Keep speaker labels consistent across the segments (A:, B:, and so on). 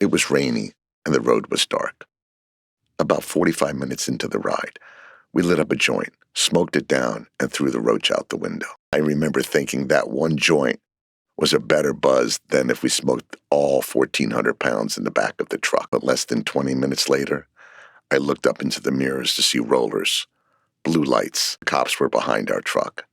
A: It was rainy, and the road was dark. About 45 minutes into the ride, we lit up a joint, smoked it down, and threw the roach out the window. I remember thinking that one joint was a better buzz than if we smoked all 1,400 pounds in the back of the truck. But less than 20 minutes later, I looked up into the mirrors to see rollers, blue lights. The cops were behind our truck,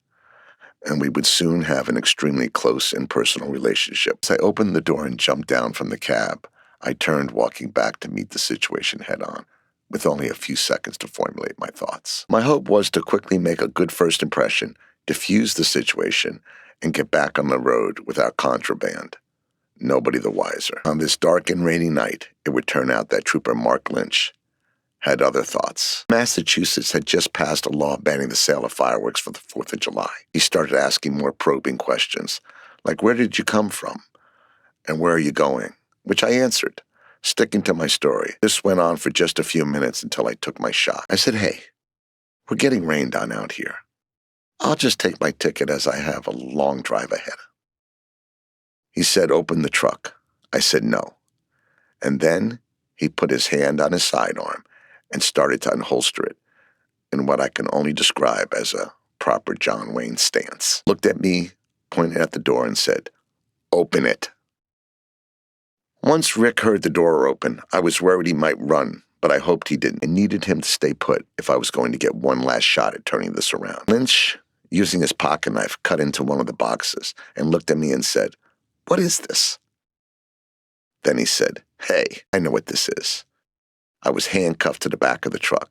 A: and we would soon have an extremely close and personal relationship. As I opened the door and jumped down from the cab, I turned, walking back to meet the situation head-on, with only a few seconds to formulate my thoughts. My hope was to quickly make a good first impression, diffuse the situation, and get back on the road without contraband. Nobody the wiser. On this dark and rainy night, it would turn out that Trooper Mark Lynch had other thoughts. Massachusetts had just passed a law banning the sale of fireworks for the 4th of July. He started asking more probing questions, like, where did you come from? And where are you going? Which I answered, sticking to my story. This went on for just a few minutes until I took my shot. I said, hey, we're getting rained on out here. I'll just take my ticket as I have a long drive ahead. He said, open the truck. I said, no. And then he put his hand on his sidearm and started to unholster it in what I can only describe as a proper John Wayne stance. Looked at me, pointed at the door, and said, open it. Once Rick heard the door open, I was worried he might run, but I hoped he didn't. I needed him to stay put if I was going to get one last shot at turning this around. Lynch, using his pocket knife, cut into one of the boxes and looked at me and said, what is this? Then he said, hey, I know what this is. I was handcuffed to the back of the truck.